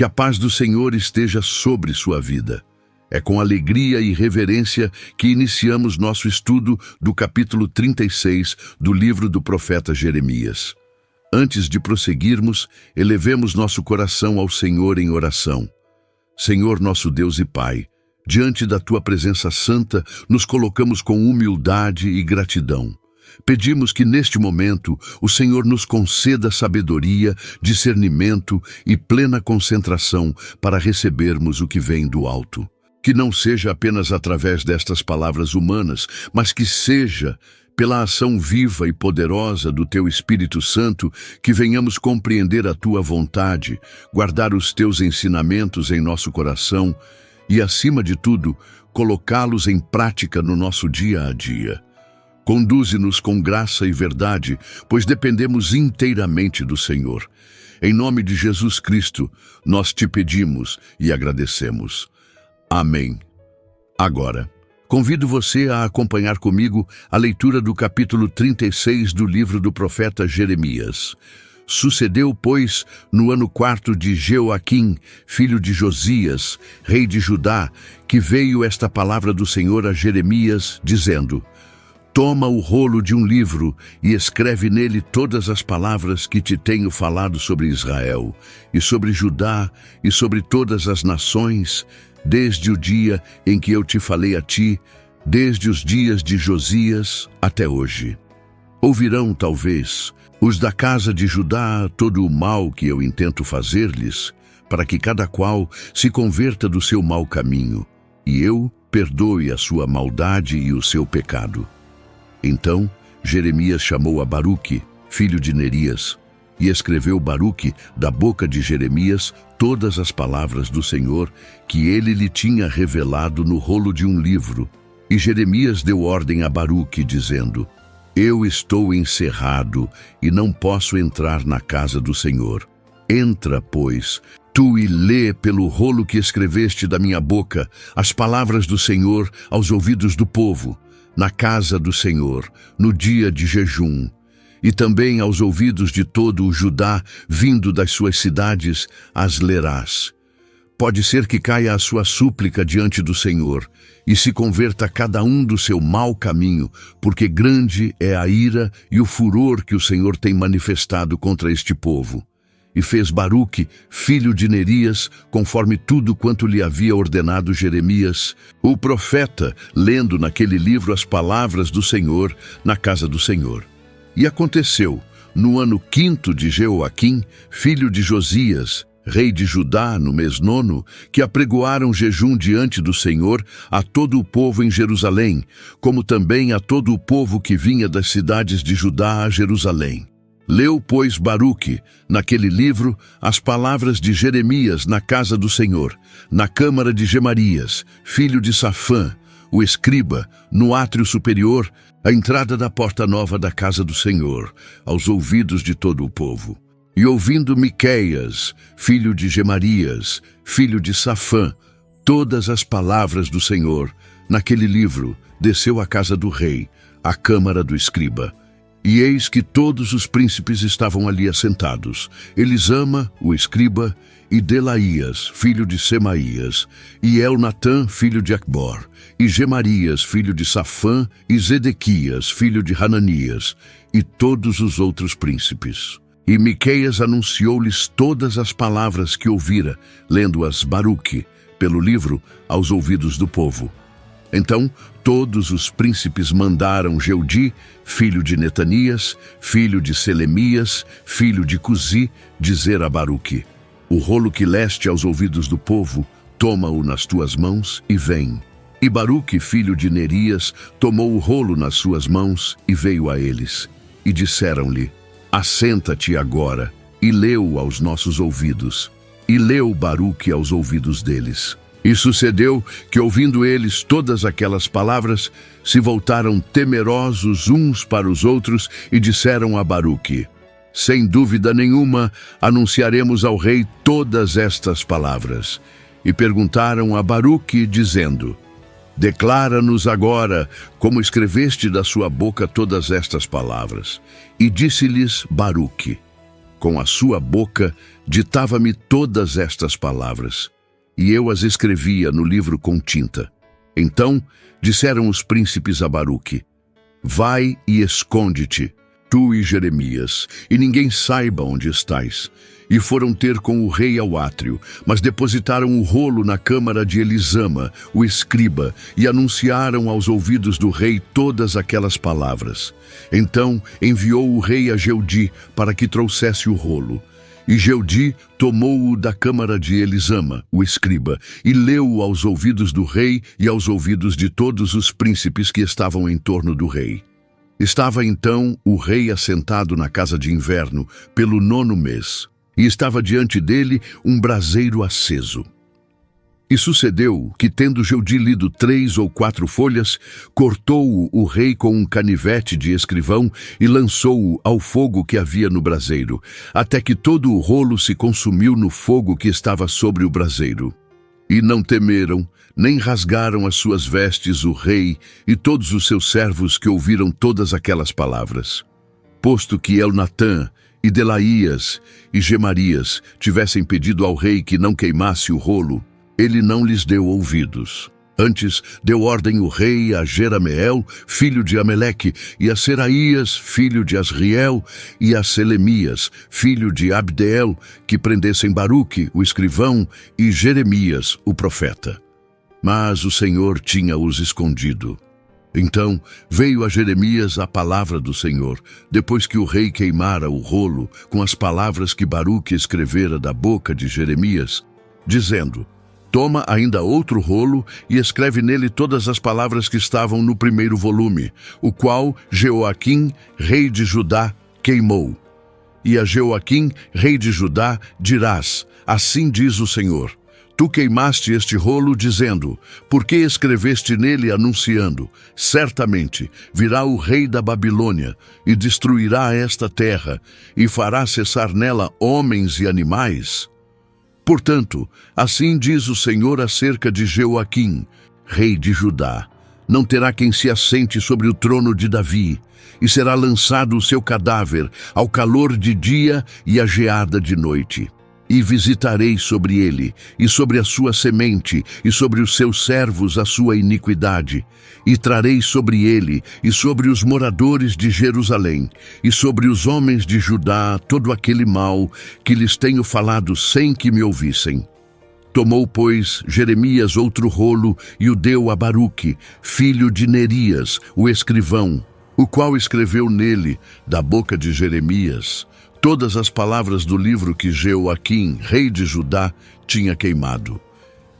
Que a paz do Senhor esteja sobre sua vida. É com alegria e reverência que iniciamos nosso estudo do capítulo 36 do livro do profeta Jeremias. Antes de prosseguirmos, elevemos nosso coração ao Senhor em oração. Senhor nosso Deus e Pai, diante da Tua presença santa, nos colocamos com humildade e gratidão. Pedimos que neste momento o Senhor nos conceda sabedoria, discernimento e plena concentração para recebermos o que vem do alto. Que não seja apenas através destas palavras humanas, mas que seja pela ação viva e poderosa do Teu Espírito Santo que venhamos compreender a Tua vontade, guardar os Teus ensinamentos em nosso coração e, acima de tudo, colocá-los em prática no nosso dia a dia. Conduze-nos com graça e verdade, pois dependemos inteiramente do Senhor. Em nome de Jesus Cristo, nós te pedimos e agradecemos. Amém. Agora, convido você a acompanhar comigo a leitura do capítulo 36 do livro do profeta Jeremias. Sucedeu, pois, no ano 4 de Jeoaquim, filho de Josias, rei de Judá, que veio esta palavra do Senhor a Jeremias, dizendo: Toma o rolo de um livro e escreve nele todas as palavras que te tenho falado sobre Israel, e sobre Judá, e sobre todas as nações, desde o dia em que eu te falei a ti, desde os dias de Josias até hoje. Ouvirão, talvez, os da casa de Judá todo o mal que eu intento fazer-lhes, para que cada qual se converta do seu mau caminho, e eu perdoe a sua maldade e o seu pecado. Então Jeremias chamou a Baruque, filho de Nerias, e escreveu Baruque da boca de Jeremias todas as palavras do Senhor que ele lhe tinha revelado no rolo de um livro. E Jeremias deu ordem a Baruque, dizendo: Eu estou encerrado e não posso entrar na casa do Senhor. Entra, pois, tu e lê pelo rolo que escreveste da minha boca as palavras do Senhor aos ouvidos do povo, na casa do Senhor, no dia de jejum, e também aos ouvidos de todo o Judá, vindo das suas cidades, as lerás. Pode ser que caia a sua súplica diante do Senhor, e se converta cada um do seu mau caminho, porque grande é a ira e o furor que o Senhor tem manifestado contra este povo. E fez Baruque, filho de Nerias, conforme tudo quanto lhe havia ordenado Jeremias, o profeta, lendo naquele livro as palavras do Senhor na casa do Senhor. E aconteceu, no ano 5º de Jeoaquim, filho de Josias, rei de Judá, no mês 9º, que apregoaram jejum diante do Senhor a todo o povo em Jerusalém, como também a todo o povo que vinha das cidades de Judá a Jerusalém. Leu, pois, Baruque, naquele livro, as palavras de Jeremias na casa do Senhor, na câmara de Gemarias, filho de Safã, o escriba, no átrio superior, à entrada da porta nova da casa do Senhor, aos ouvidos de todo o povo. E ouvindo Miqueias, filho de Gemarias, filho de Safã, todas as palavras do Senhor, naquele livro, desceu à casa do rei, à câmara do escriba. E eis que todos os príncipes estavam ali assentados, Elisama, o escriba, e Delaías, filho de Semaías, e Elnatã, filho de Acbor, e Gemarias, filho de Safã, e Zedequias, filho de Hananias, e todos os outros príncipes. E Miqueias anunciou-lhes todas as palavras que ouvira, lendo-as Baruque, pelo livro, aos ouvidos do povo. Então todos os príncipes mandaram Jeudi, filho de Netanias, filho de Selemias, filho de Cusi, dizer a Baruque: O rolo que leste aos ouvidos do povo, toma-o nas tuas mãos e vem. E Baruque, filho de Nerias, tomou o rolo nas suas mãos e veio a eles. E disseram-lhe: Assenta-te agora, e lê-o aos nossos ouvidos. E leu Baruque aos ouvidos deles. E sucedeu que, ouvindo eles todas aquelas palavras, se voltaram temerosos uns para os outros e disseram a Baruque: Sem dúvida nenhuma, anunciaremos ao rei todas estas palavras. E perguntaram a Baruque, dizendo: Declara-nos agora como escreveste da sua boca todas estas palavras. E disse-lhes Baruque: Com a sua boca ditava-me todas estas palavras, e eu as escrevia no livro com tinta. Então disseram os príncipes a Baruque: vai e esconde-te, tu e Jeremias, e ninguém saiba onde estais. E foram ter com o rei ao átrio, mas depositaram o rolo na câmara de Elisama, o escriba, e anunciaram aos ouvidos do rei todas aquelas palavras. Então enviou o rei a Jeudi para que trouxesse o rolo. E Jeudi tomou-o da câmara de Elisama, o escriba, e leu-o aos ouvidos do rei e aos ouvidos de todos os príncipes que estavam em torno do rei. Estava então o rei assentado na casa de inverno, pelo 9º mês, e estava diante dele um braseiro aceso. E sucedeu que, tendo Jeudi lido 3 ou 4 folhas, cortou-o o rei com um canivete de escrivão e lançou-o ao fogo que havia no braseiro, até que todo o rolo se consumiu no fogo que estava sobre o braseiro. E não temeram, nem rasgaram as suas vestes o rei e todos os seus servos que ouviram todas aquelas palavras. Posto que Elnatã e Delaías e Gemarias tivessem pedido ao rei que não queimasse o rolo, ele não lhes deu ouvidos. Antes deu ordem o rei a Jerameel, filho de Ameleque, e a Seraías, filho de Asriel, e a Selemias, filho de Abdeel, que prendessem Baruque, o escrivão, e Jeremias, o profeta. Mas o Senhor tinha-os escondido. Então veio a Jeremias a palavra do Senhor, depois que o rei queimara o rolo com as palavras que Baruque escrevera da boca de Jeremias, dizendo: toma ainda outro rolo e escreve nele todas as palavras que estavam no primeiro volume, o qual Jeoaquim, rei de Judá, queimou. E a Jeoaquim, rei de Judá, dirás: assim diz o Senhor: tu queimaste este rolo, dizendo: por que escreveste nele, anunciando: certamente virá o rei da Babilônia e destruirá esta terra e fará cessar nela homens e animais? Portanto, assim diz o Senhor acerca de Jeoaquim, rei de Judá: não terá quem se assente sobre o trono de Davi, e será lançado o seu cadáver ao calor de dia e à geada de noite. E visitarei sobre ele, e sobre a sua semente, e sobre os seus servos a sua iniquidade. E trarei sobre ele, e sobre os moradores de Jerusalém, e sobre os homens de Judá, todo aquele mal que lhes tenho falado sem que me ouvissem. Tomou, pois, Jeremias outro rolo, e o deu a Baruque, filho de Nerias, o escrivão, o qual escreveu nele, da boca de Jeremias, todas as palavras do livro que Jeoaquim, rei de Judá, tinha queimado.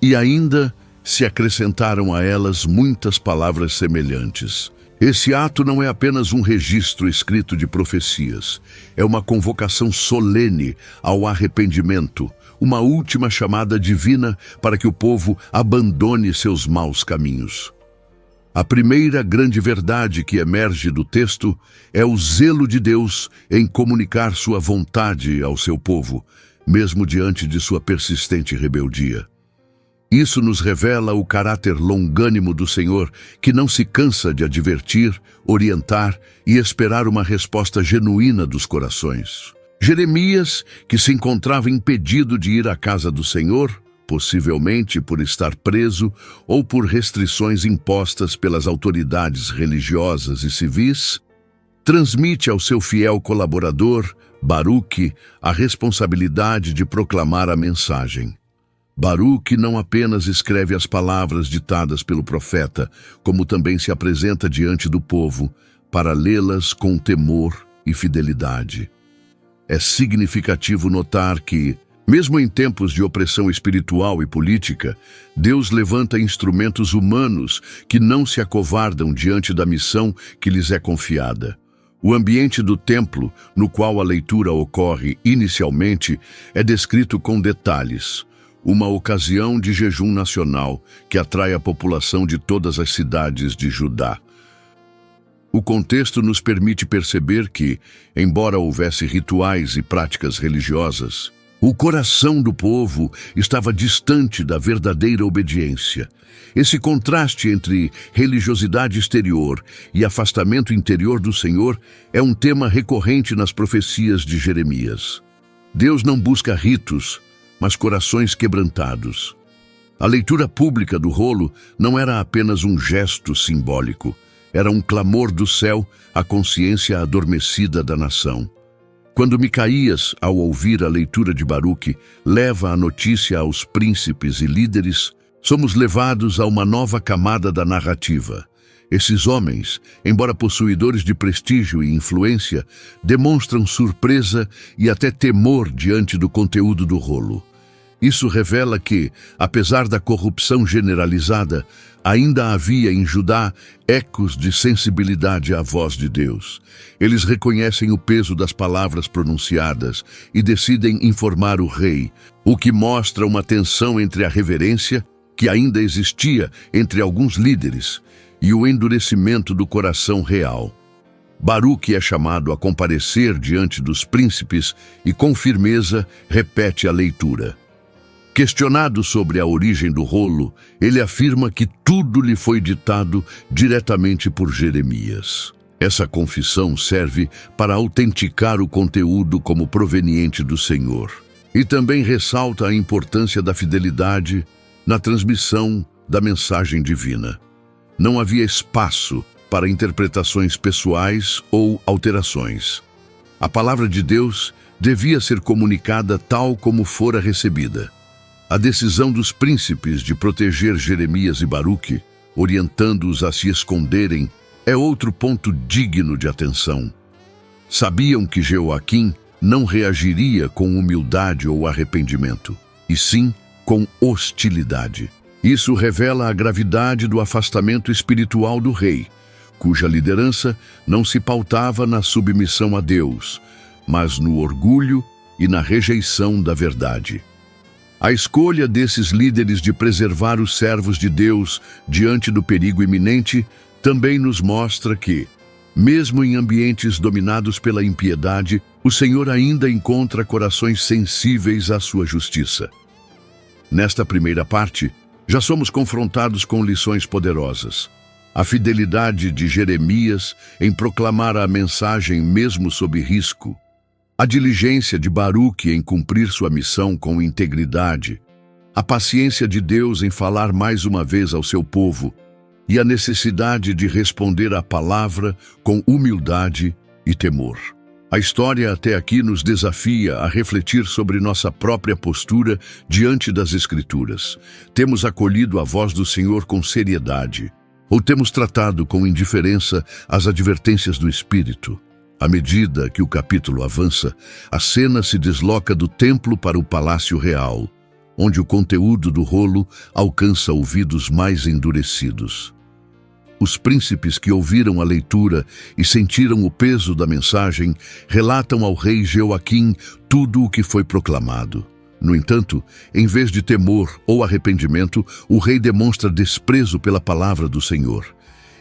E ainda se acrescentaram a elas muitas palavras semelhantes. Esse ato não é apenas um registro escrito de profecias, é uma convocação solene ao arrependimento, uma última chamada divina para que o povo abandone seus maus caminhos. A primeira grande verdade que emerge do texto é o zelo de Deus em comunicar sua vontade ao seu povo, mesmo diante de sua persistente rebeldia. Isso nos revela o caráter longânimo do Senhor, que não se cansa de advertir, orientar e esperar uma resposta genuína dos corações. Jeremias, que se encontrava impedido de ir à casa do Senhor, possivelmente por estar preso ou por restrições impostas pelas autoridades religiosas e civis, transmite ao seu fiel colaborador, Baruque, a responsabilidade de proclamar a mensagem. Baruque não apenas escreve as palavras ditadas pelo profeta, como também se apresenta diante do povo para lê-las com temor e fidelidade. É significativo notar que, mesmo em tempos de opressão espiritual e política, Deus levanta instrumentos humanos que não se acovardam diante da missão que lhes é confiada. O ambiente do templo, no qual a leitura ocorre inicialmente, é descrito com detalhes. Uma ocasião de jejum nacional que atrai a população de todas as cidades de Judá. O contexto nos permite perceber que, embora houvesse rituais e práticas religiosas, O coração do povo estava distante da verdadeira obediência. Esse contraste entre religiosidade exterior e afastamento interior do Senhor é um tema recorrente nas profecias de Jeremias. Deus não busca ritos, mas corações quebrantados. A leitura pública do rolo não era apenas um gesto simbólico, era um clamor do céu à consciência adormecida da nação. Quando Micaías, ao ouvir a leitura de Baruque, leva a notícia aos príncipes e líderes, somos levados a uma nova camada da narrativa. Esses homens, embora possuidores de prestígio e influência, demonstram surpresa e até temor diante do conteúdo do rolo. Isso revela que, apesar da corrupção generalizada, ainda havia em Judá ecos de sensibilidade à voz de Deus. Eles reconhecem o peso das palavras pronunciadas e decidem informar o rei, o que mostra uma tensão entre a reverência, que ainda existia entre alguns líderes, e o endurecimento do coração real. Baruque é chamado a comparecer diante dos príncipes e, com firmeza, repete a leitura. Questionado sobre a origem do rolo, ele afirma que tudo lhe foi ditado diretamente por Jeremias. Essa confissão serve para autenticar o conteúdo como proveniente do Senhor. E também ressalta a importância da fidelidade na transmissão da mensagem divina. Não havia espaço para interpretações pessoais ou alterações. A palavra de Deus devia ser comunicada tal como fora recebida. A decisão dos príncipes de proteger Jeremias e Baruque, orientando-os a se esconderem, é outro ponto digno de atenção. Sabiam que Jeoaquim não reagiria com humildade ou arrependimento, e sim com hostilidade. Isso revela a gravidade do afastamento espiritual do rei, cuja liderança não se pautava na submissão a Deus, mas no orgulho e na rejeição da verdade. A escolha desses líderes de preservar os servos de Deus diante do perigo iminente também nos mostra que, mesmo em ambientes dominados pela impiedade, o Senhor ainda encontra corações sensíveis à sua justiça. Nesta primeira parte, já somos confrontados com lições poderosas. A fidelidade de Jeremias em proclamar a mensagem mesmo sob risco, a diligência de Baruque em cumprir sua missão com integridade, a paciência de Deus em falar mais uma vez ao seu povo e a necessidade de responder à palavra com humildade e temor. A história até aqui nos desafia a refletir sobre nossa própria postura diante das Escrituras. Temos acolhido a voz do Senhor com seriedade, ou temos tratado com indiferença as advertências do Espírito? À medida que o capítulo avança, a cena se desloca do templo para o palácio real, onde o conteúdo do rolo alcança ouvidos mais endurecidos. Os príncipes que ouviram a leitura e sentiram o peso da mensagem relatam ao rei Jeoaquim tudo o que foi proclamado. No entanto, em vez de temor ou arrependimento, o rei demonstra desprezo pela palavra do Senhor.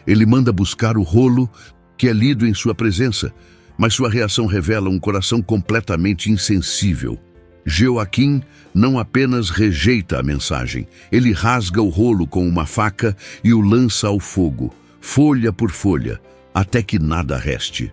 Ele manda buscar o rolo que é lido em sua presença, mas sua reação revela um coração completamente insensível. Jeoaquim não apenas rejeita a mensagem, ele rasga o rolo com uma faca e o lança ao fogo, folha por folha, até que nada reste.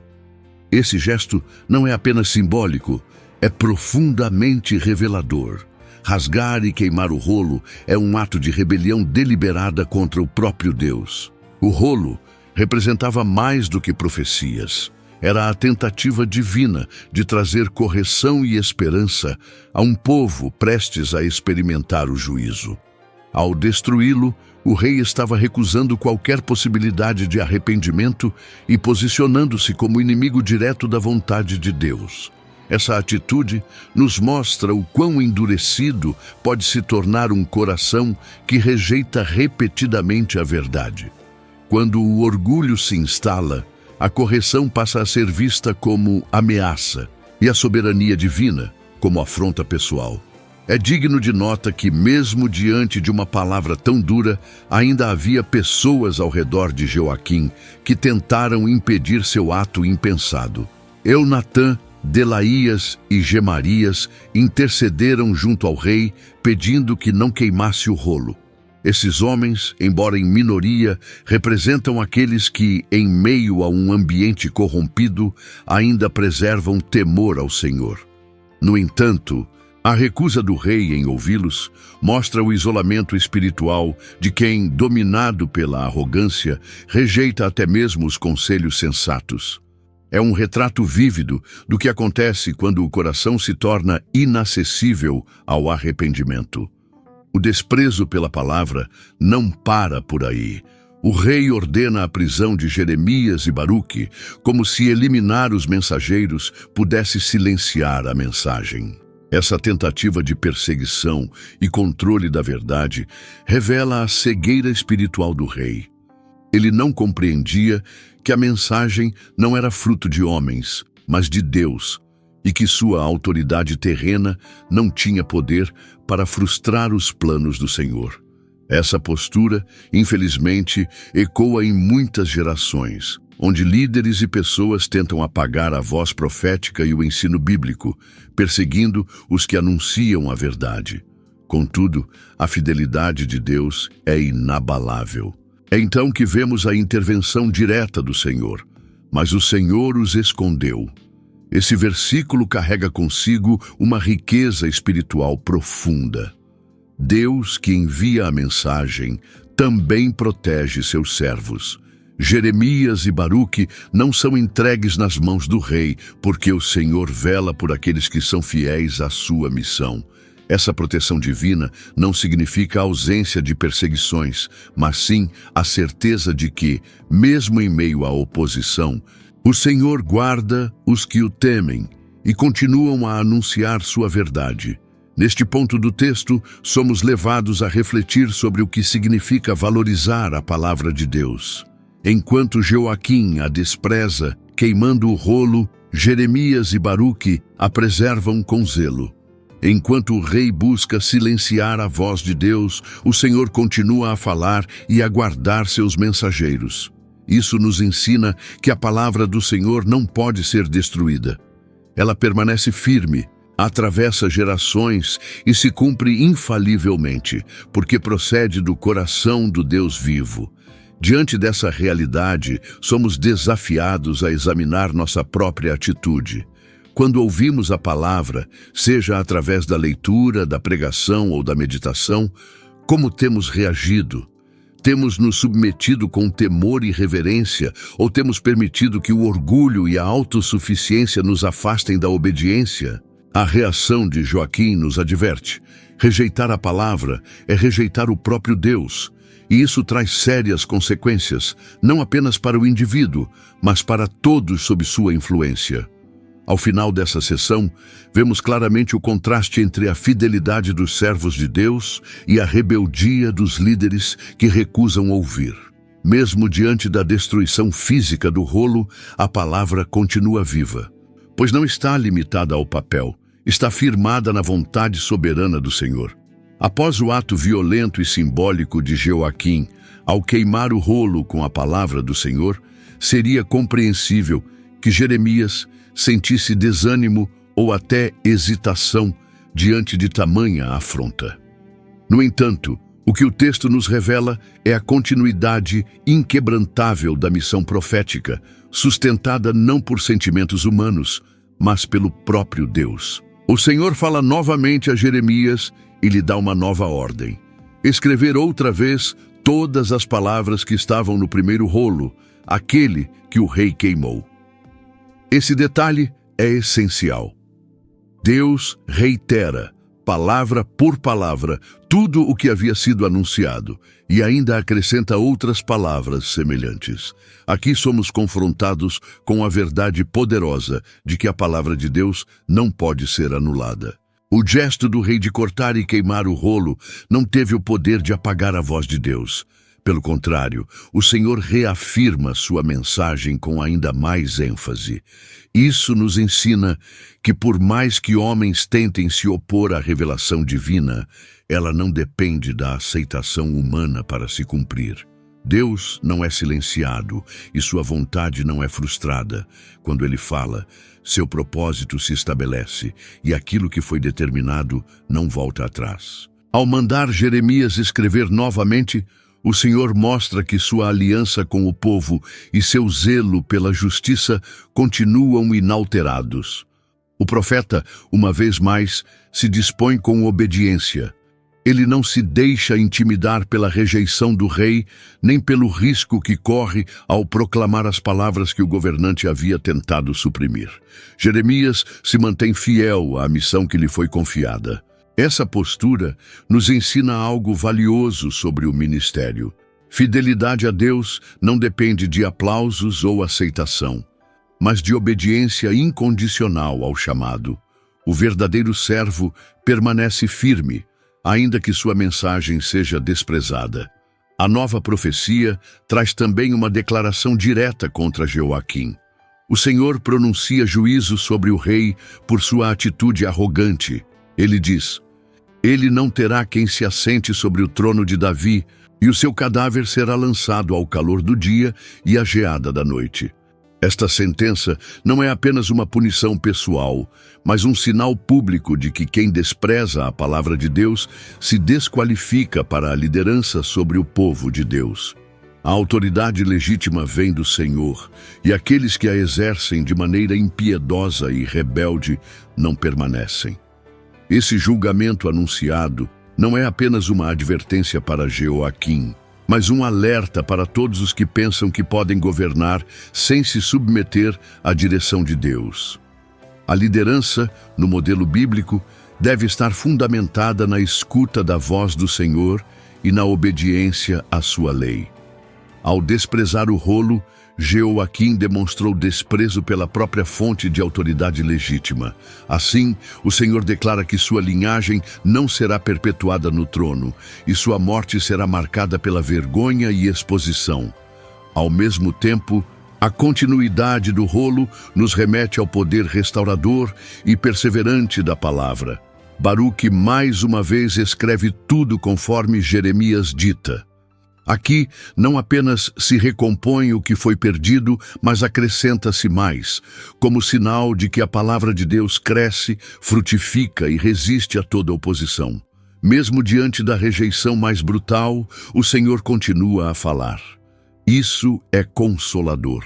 Esse gesto não é apenas simbólico, é profundamente revelador. Rasgar e queimar o rolo é um ato de rebelião deliberada contra o próprio Deus. O rolo representava mais do que profecias. Era a tentativa divina de trazer correção e esperança a um povo prestes a experimentar o juízo. Ao destruí-lo, o rei estava recusando qualquer possibilidade de arrependimento e posicionando-se como inimigo direto da vontade de Deus. Essa atitude nos mostra o quão endurecido pode se tornar um coração que rejeita repetidamente a verdade. Quando o orgulho se instala, a correção passa a ser vista como ameaça e a soberania divina como afronta pessoal. É digno de nota que, mesmo diante de uma palavra tão dura, ainda havia pessoas ao redor de Jeoaquim que tentaram impedir seu ato impensado. Elnatã, Delaías e Gemarias intercederam junto ao rei, pedindo que não queimasse o rolo. Esses homens, embora em minoria, representam aqueles que, em meio a um ambiente corrompido, ainda preservam temor ao Senhor. No entanto, a recusa do rei em ouvi-los mostra o isolamento espiritual de quem, dominado pela arrogância, rejeita até mesmo os conselhos sensatos. É um retrato vívido do que acontece quando o coração se torna inacessível ao arrependimento. O desprezo pela palavra não para por aí. O rei ordena a prisão de Jeremias e Baruque, como se eliminar os mensageiros pudesse silenciar a mensagem. Essa tentativa de perseguição e controle da verdade revela a cegueira espiritual do rei. Ele não compreendia que a mensagem não era fruto de homens, mas de Deus, e que sua autoridade terrena não tinha poder para frustrar os planos do Senhor. Essa postura, infelizmente, ecoa em muitas gerações, onde líderes e pessoas tentam apagar a voz profética e o ensino bíblico, perseguindo os que anunciam a verdade. Contudo, a fidelidade de Deus é inabalável. É então que vemos a intervenção direta do Senhor, mas o Senhor os escondeu. Esse versículo carrega consigo uma riqueza espiritual profunda. Deus, que envia a mensagem, também protege seus servos. Jeremias e Baruque não são entregues nas mãos do rei, porque o Senhor vela por aqueles que são fiéis à sua missão. Essa proteção divina não significa a ausência de perseguições, mas sim a certeza de que, mesmo em meio à oposição, o Senhor guarda os que o temem e continuam a anunciar sua verdade. Neste ponto do texto, somos levados a refletir sobre o que significa valorizar a palavra de Deus. Enquanto Joaquim a despreza, queimando o rolo, Jeremias e Baruque a preservam com zelo. Enquanto o rei busca silenciar a voz de Deus, o Senhor continua a falar e a guardar seus mensageiros. Isso nos ensina que a palavra do Senhor não pode ser destruída. Ela permanece firme, atravessa gerações e se cumpre infalivelmente, porque procede do coração do Deus vivo. Diante dessa realidade, somos desafiados a examinar nossa própria atitude. Quando ouvimos a palavra, seja através da leitura, da pregação ou da meditação, como temos reagido? Temos nos submetido com temor e reverência ou temos permitido que o orgulho e a autossuficiência nos afastem da obediência? A reação de Joaquim nos adverte. Rejeitar a palavra é rejeitar o próprio Deus. E isso traz sérias consequências, não apenas para o indivíduo, mas para todos sob sua influência. Ao final dessa sessão, vemos claramente o contraste entre a fidelidade dos servos de Deus e a rebeldia dos líderes que recusam ouvir. Mesmo diante da destruição física do rolo, a palavra continua viva, pois não está limitada ao papel, está firmada na vontade soberana do Senhor. Após o ato violento e simbólico de Joaquim, ao queimar o rolo com a palavra do Senhor, seria compreensível que Jeremias sentisse desânimo ou até hesitação diante de tamanha afronta. No entanto, o que o texto nos revela é a continuidade inquebrantável da missão profética, sustentada não por sentimentos humanos, mas pelo próprio Deus. O Senhor fala novamente a Jeremias e lhe dá uma nova ordem: escrever outra vez todas as palavras que estavam no primeiro rolo, aquele que o rei queimou. Esse detalhe é essencial. Deus reitera, palavra por palavra, tudo o que havia sido anunciado e ainda acrescenta outras palavras semelhantes. Aqui somos confrontados com a verdade poderosa de que a palavra de Deus não pode ser anulada. O gesto do rei de cortar e queimar o rolo não teve o poder de apagar a voz de Deus. Pelo contrário, o Senhor reafirma sua mensagem com ainda mais ênfase. Isso nos ensina que, por mais que homens tentem se opor à revelação divina, ela não depende da aceitação humana para se cumprir. Deus não é silenciado e sua vontade não é frustrada. Quando ele fala, seu propósito se estabelece e aquilo que foi determinado não volta atrás. Ao mandar Jeremias escrever novamente, o Senhor mostra que sua aliança com o povo e seu zelo pela justiça continuam inalterados. O profeta, uma vez mais, se dispõe com obediência. Ele não se deixa intimidar pela rejeição do rei, nem pelo risco que corre ao proclamar as palavras que o governante havia tentado suprimir. Jeremias se mantém fiel à missão que lhe foi confiada. Essa postura nos ensina algo valioso sobre o ministério. Fidelidade a Deus não depende de aplausos ou aceitação, mas de obediência incondicional ao chamado. O verdadeiro servo permanece firme, ainda que sua mensagem seja desprezada. A nova profecia traz também uma declaração direta contra Jeoaquim. O Senhor pronuncia juízo sobre o rei por sua atitude arrogante. Ele diz: ele não terá quem se assente sobre o trono de Davi, e o seu cadáver será lançado ao calor do dia e à geada da noite. Esta sentença não é apenas uma punição pessoal, mas um sinal público de que quem despreza a palavra de Deus se desqualifica para a liderança sobre o povo de Deus. A autoridade legítima vem do Senhor, e aqueles que a exercem de maneira impiedosa e rebelde não permanecem. Esse julgamento anunciado não é apenas uma advertência para Jeoaquim, mas um alerta para todos os que pensam que podem governar sem se submeter à direção de Deus. A liderança, no modelo bíblico, deve estar fundamentada na escuta da voz do Senhor e na obediência à sua lei. Ao desprezar o rolo, Jeoaquim demonstrou desprezo pela própria fonte de autoridade legítima. Assim, o Senhor declara que sua linhagem não será perpetuada no trono, e sua morte será marcada pela vergonha e exposição. Ao mesmo tempo, a continuidade do rolo nos remete ao poder restaurador e perseverante da palavra. Baruque mais uma vez escreve tudo conforme Jeremias dita. Aqui não apenas se recompõe o que foi perdido, mas acrescenta-se mais, como sinal de que a palavra de Deus cresce, frutifica e resiste a toda oposição. Mesmo diante da rejeição mais brutal, o Senhor continua a falar. Isso é consolador.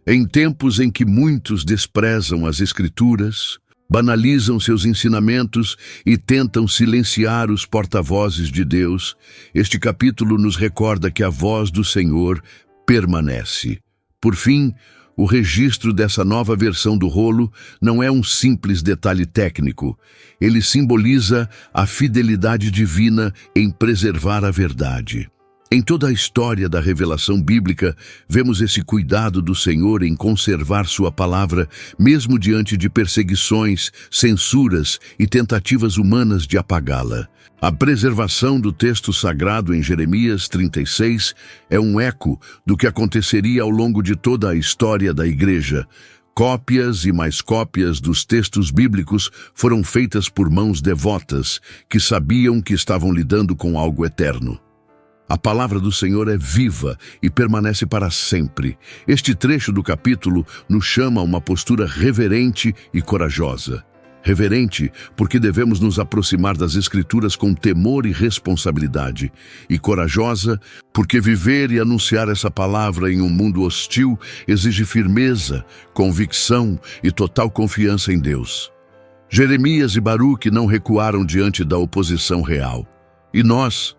Em tempos em que muitos desprezam as Escrituras, banalizam seus ensinamentos e tentam silenciar os porta-vozes de Deus, este capítulo nos recorda que a voz do Senhor permanece. Por fim, o registro dessa nova versão do rolo não é um simples detalhe técnico. Ele simboliza a fidelidade divina em preservar a verdade. Em toda a história da revelação bíblica, vemos esse cuidado do Senhor em conservar sua palavra, mesmo diante de perseguições, censuras e tentativas humanas de apagá-la. A preservação do texto sagrado em Jeremias 36 é um eco do que aconteceria ao longo de toda a história da Igreja. Cópias e mais cópias dos textos bíblicos foram feitas por mãos devotas, que sabiam que estavam lidando com algo eterno. A palavra do Senhor é viva e permanece para sempre. Este trecho do capítulo nos chama a uma postura reverente e corajosa. Reverente, porque devemos nos aproximar das Escrituras com temor e responsabilidade. E corajosa, porque viver e anunciar essa palavra em um mundo hostil exige firmeza, convicção e total confiança em Deus. Jeremias e Baruque não recuaram diante da oposição real. E nós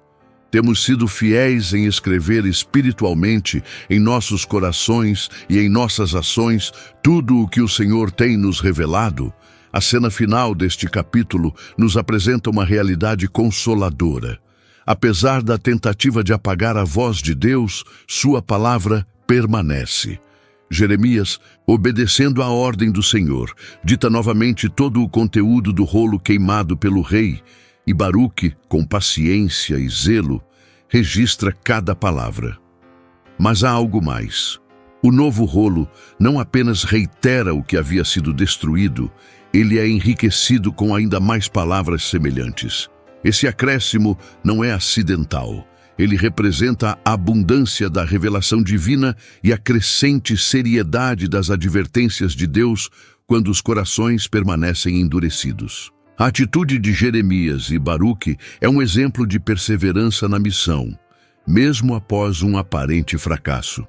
temos sido fiéis em escrever espiritualmente em nossos corações e em nossas ações tudo o que o Senhor tem nos revelado. A cena final deste capítulo nos apresenta uma realidade consoladora. Apesar da tentativa de apagar a voz de Deus, sua palavra permanece. Jeremias, obedecendo à ordem do Senhor, dita novamente todo o conteúdo do rolo queimado pelo rei, e Baruque, com paciência e zelo, registra cada palavra. Mas há algo mais. O novo rolo não apenas reitera o que havia sido destruído, ele é enriquecido com ainda mais palavras semelhantes. Esse acréscimo não é acidental. Ele representa a abundância da revelação divina e a crescente seriedade das advertências de Deus quando os corações permanecem endurecidos. A atitude de Jeremias e Baruque é um exemplo de perseverança na missão, mesmo após um aparente fracasso.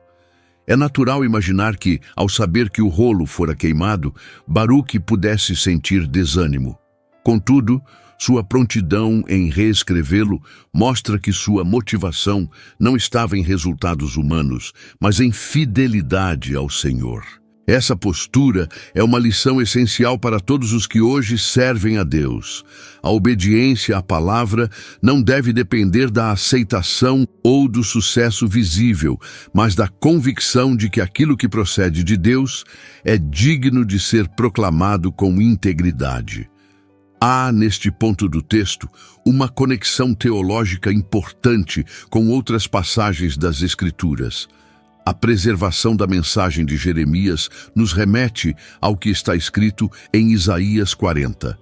É natural imaginar que, ao saber que o rolo fora queimado, Baruque pudesse sentir desânimo. Contudo, sua prontidão em reescrevê-lo mostra que sua motivação não estava em resultados humanos, mas em fidelidade ao Senhor. Essa postura é uma lição essencial para todos os que hoje servem a Deus. A obediência à palavra não deve depender da aceitação ou do sucesso visível, mas da convicção de que aquilo que procede de Deus é digno de ser proclamado com integridade. Há, neste ponto do texto, uma conexão teológica importante com outras passagens das Escrituras. A preservação da mensagem de Jeremias nos remete ao que está escrito em Isaías 40.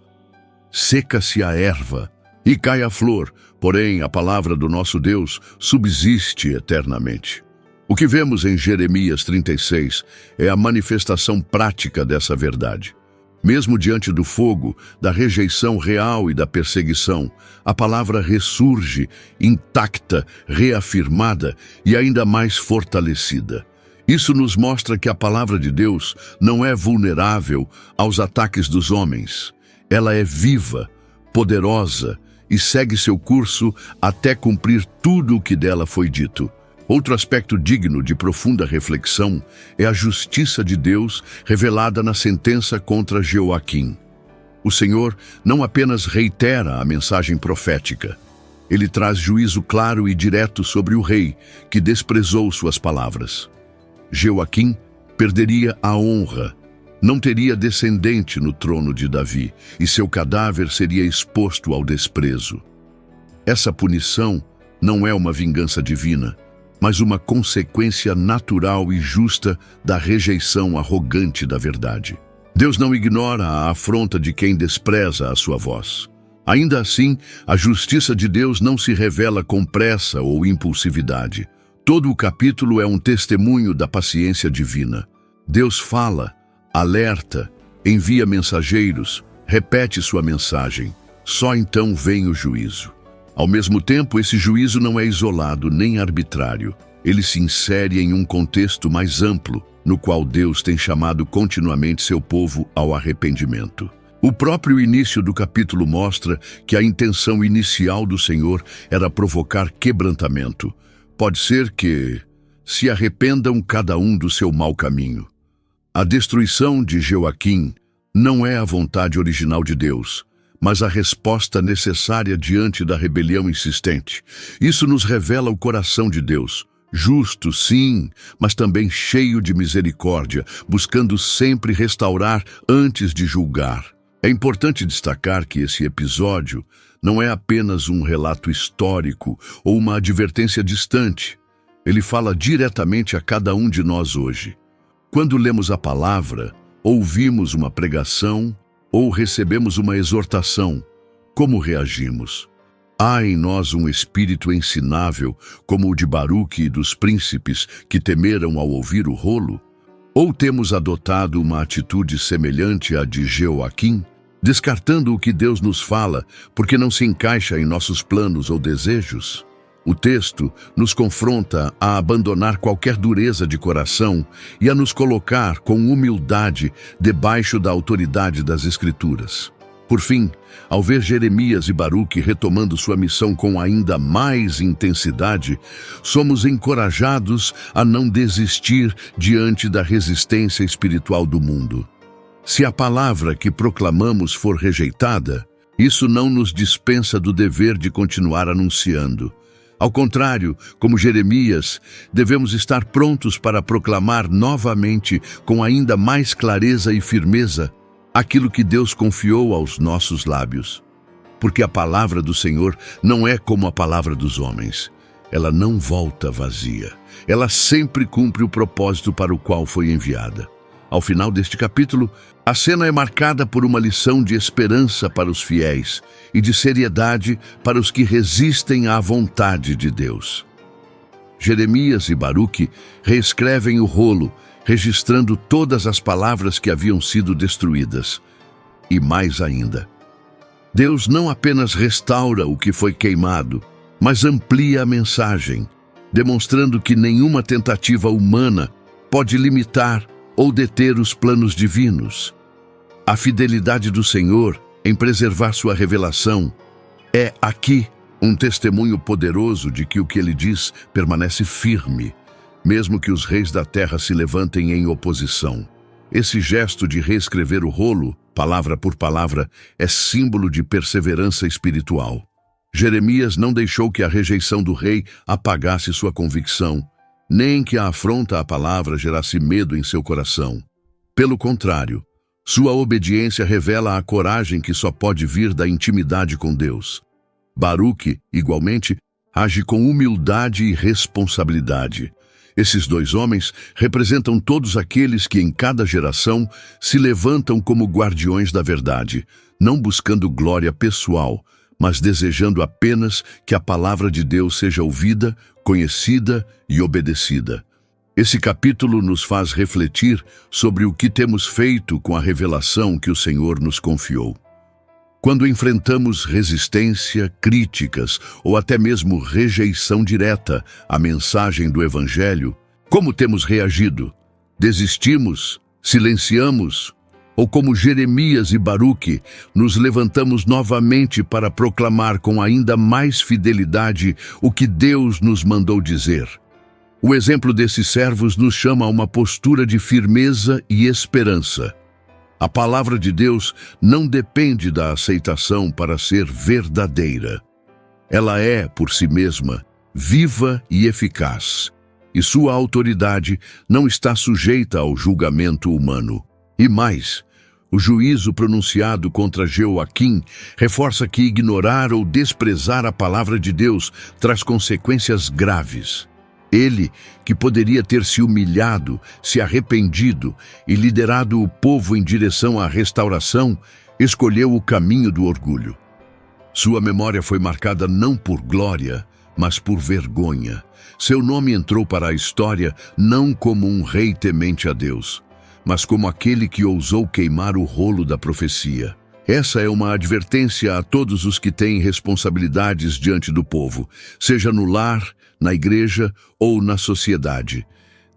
Seca-se a erva e cai a flor, porém a palavra do nosso Deus subsiste eternamente. O que vemos em Jeremias 36 é a manifestação prática dessa verdade. Mesmo diante do fogo, da rejeição real e da perseguição, a palavra ressurge, intacta, reafirmada e ainda mais fortalecida. Isso nos mostra que a palavra de Deus não é vulnerável aos ataques dos homens. Ela é viva, poderosa e segue seu curso até cumprir tudo o que dela foi dito. Outro aspecto digno de profunda reflexão é a justiça de Deus revelada na sentença contra Jeoaquim. O Senhor não apenas reitera a mensagem profética, ele traz juízo claro e direto sobre o rei que desprezou suas palavras. Jeoaquim perderia a honra, não teria descendente no trono de Davi e seu cadáver seria exposto ao desprezo. Essa punição não é uma vingança divina, mas uma consequência natural e justa da rejeição arrogante da verdade. Deus não ignora a afronta de quem despreza a sua voz. Ainda assim, a justiça de Deus não se revela com pressa ou impulsividade. Todo o capítulo é um testemunho da paciência divina. Deus fala, alerta, envia mensageiros, repete sua mensagem. Só então vem o juízo. Ao mesmo tempo, esse juízo não é isolado nem arbitrário. Ele se insere em um contexto mais amplo, no qual Deus tem chamado continuamente seu povo ao arrependimento. O próprio início do capítulo mostra que a intenção inicial do Senhor era provocar quebrantamento. Pode ser que se arrependam cada um do seu mau caminho. A destruição de Jeoaquim não é a vontade original de Deus, mas a resposta necessária diante da rebelião insistente. Isso nos revela o coração de Deus, justo, sim, mas também cheio de misericórdia, buscando sempre restaurar antes de julgar. É importante destacar que esse episódio não é apenas um relato histórico ou uma advertência distante. Ele fala diretamente a cada um de nós hoje. Quando lemos a palavra, ouvimos uma pregação ou recebemos uma exortação, como reagimos? Há em nós um espírito ensinável, como o de Baruque e dos príncipes que temeram ao ouvir o rolo? Ou temos adotado uma atitude semelhante à de Jeoaquim, descartando o que Deus nos fala porque não se encaixa em nossos planos ou desejos? O texto nos confronta a abandonar qualquer dureza de coração e a nos colocar com humildade debaixo da autoridade das Escrituras. Por fim, ao ver Jeremias e Baruque retomando sua missão com ainda mais intensidade, somos encorajados a não desistir diante da resistência espiritual do mundo. Se a palavra que proclamamos for rejeitada, isso não nos dispensa do dever de continuar anunciando. Ao contrário, como Jeremias, devemos estar prontos para proclamar novamente, com ainda mais clareza e firmeza, aquilo que Deus confiou aos nossos lábios. Porque a palavra do Senhor não é como a palavra dos homens. Ela não volta vazia. Ela sempre cumpre o propósito para o qual foi enviada. Ao final deste capítulo, A cena é marcada por uma lição de esperança para os fiéis e de seriedade para os que resistem à vontade de Deus. Jeremias e Baruque reescrevem o rolo, registrando todas as palavras que haviam sido destruídas. E mais ainda, Deus não apenas restaura o que foi queimado, mas amplia a mensagem, demonstrando que nenhuma tentativa humana pode limitar ou deter os planos divinos. A fidelidade do Senhor em preservar sua revelação é aqui um testemunho poderoso de que o que ele diz permanece firme, mesmo que os reis da terra se levantem em oposição. Esse gesto de reescrever o rolo, palavra por palavra, é símbolo de perseverança espiritual. Jeremias não deixou que a rejeição do rei apagasse sua convicção, nem que a afronta à palavra gerasse medo em seu coração. Pelo contrário, sua obediência revela a coragem que só pode vir da intimidade com Deus. Baruque, igualmente, age com humildade e responsabilidade. Esses dois homens representam todos aqueles que em cada geração se levantam como guardiões da verdade, não buscando glória pessoal, mas desejando apenas que a palavra de Deus seja ouvida, conhecida e obedecida. Esse capítulo nos faz refletir sobre o que temos feito com a revelação que o Senhor nos confiou. Quando enfrentamos resistência, críticas ou até mesmo rejeição direta à mensagem do Evangelho, como temos reagido? Desistimos? Silenciamos? Ou como Jeremias e Baruque, nos levantamos novamente para proclamar com ainda mais fidelidade o que Deus nos mandou dizer? O exemplo desses servos nos chama a uma postura de firmeza e esperança. A palavra de Deus não depende da aceitação para ser verdadeira. Ela é, por si mesma, viva e eficaz, e sua autoridade não está sujeita ao julgamento humano. E mais, o juízo pronunciado contra Jeoaquim reforça que ignorar ou desprezar a palavra de Deus traz consequências graves. Ele, que poderia ter se humilhado, se arrependido e liderado o povo em direção à restauração, escolheu o caminho do orgulho. Sua memória foi marcada não por glória, mas por vergonha. Seu nome entrou para a história não como um rei temente a Deus, mas como aquele que ousou queimar o rolo da profecia. Essa é uma advertência a todos os que têm responsabilidades diante do povo, seja no lar, na igreja ou na sociedade.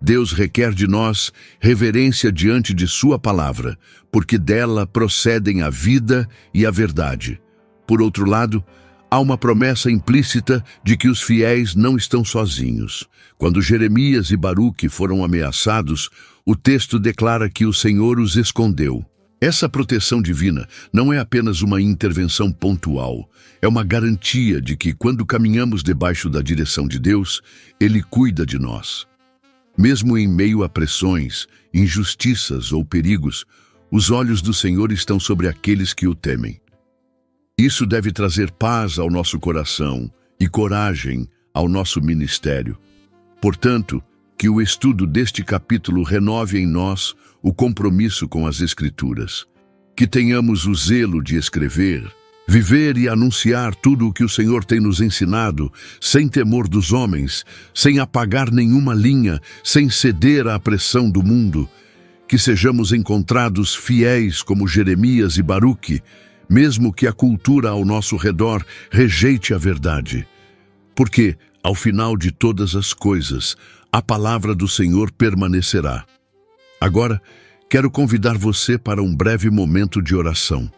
Deus requer de nós reverência diante de sua palavra, porque dela procedem a vida e a verdade. Por outro lado, há uma promessa implícita de que os fiéis não estão sozinhos. Quando Jeremias e Baruque foram ameaçados, o texto declara que o Senhor os escondeu. Essa proteção divina não é apenas uma intervenção pontual, é uma garantia de que, quando caminhamos debaixo da direção de Deus, Ele cuida de nós. Mesmo em meio a pressões, injustiças ou perigos, os olhos do Senhor estão sobre aqueles que o temem. Isso deve trazer paz ao nosso coração e coragem ao nosso ministério. Portanto, que o estudo deste capítulo renove em nós o compromisso com as Escrituras. Que tenhamos o zelo de escrever, viver e anunciar tudo o que o Senhor tem nos ensinado, sem temor dos homens, sem apagar nenhuma linha, sem ceder à pressão do mundo. Que sejamos encontrados fiéis como Jeremias e Baruque, mesmo que a cultura ao nosso redor rejeite a verdade. Porque, ao final de todas as coisas, a palavra do Senhor permanecerá. Agora, quero convidar você para um breve momento de oração.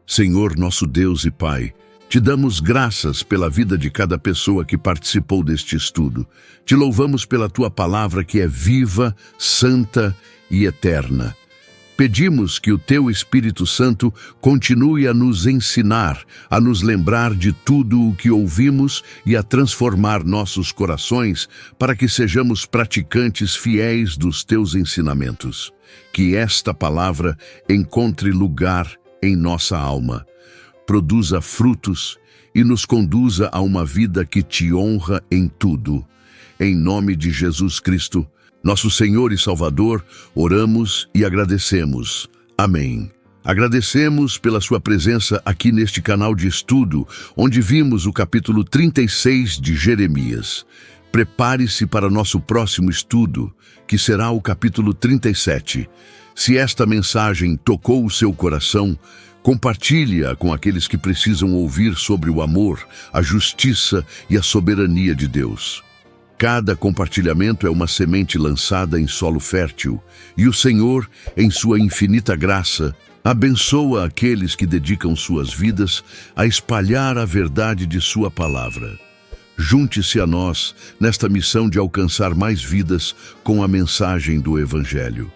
Senhor, nosso Deus e Pai, te damos graças pela vida de cada pessoa que participou deste estudo. Te louvamos pela tua palavra que é viva, santa e eterna. Pedimos que o teu Espírito Santo continue a nos ensinar, a nos lembrar de tudo o que ouvimos e a transformar nossos corações para que sejamos praticantes fiéis dos teus ensinamentos. Que esta palavra encontre lugar em nossa alma, produza frutos e nos conduza a uma vida que te honra em tudo. Em nome de Jesus Cristo, nosso Senhor e Salvador, oramos e agradecemos. Amém. Agradecemos pela sua presença aqui neste canal de estudo, onde vimos o capítulo 36 de Jeremias. Prepare-se para nosso próximo estudo, que será o capítulo 37. Se esta mensagem tocou o seu coração, compartilhe-a com aqueles que precisam ouvir sobre o amor, a justiça e a soberania de Deus. Cada compartilhamento é uma semente lançada em solo fértil, e o Senhor, em sua infinita graça, abençoa aqueles que dedicam suas vidas a espalhar a verdade de sua palavra. Junte-se a nós nesta missão de alcançar mais vidas com a mensagem do Evangelho.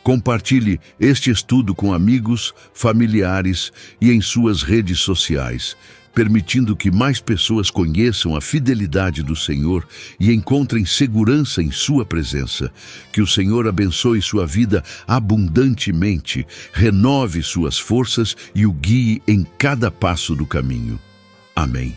Compartilhe este estudo com amigos, familiares e em suas redes sociais, permitindo que mais pessoas conheçam a fidelidade do Senhor e encontrem segurança em sua presença. Que o Senhor abençoe sua vida abundantemente, renove suas forças e o guie em cada passo do caminho. Amém.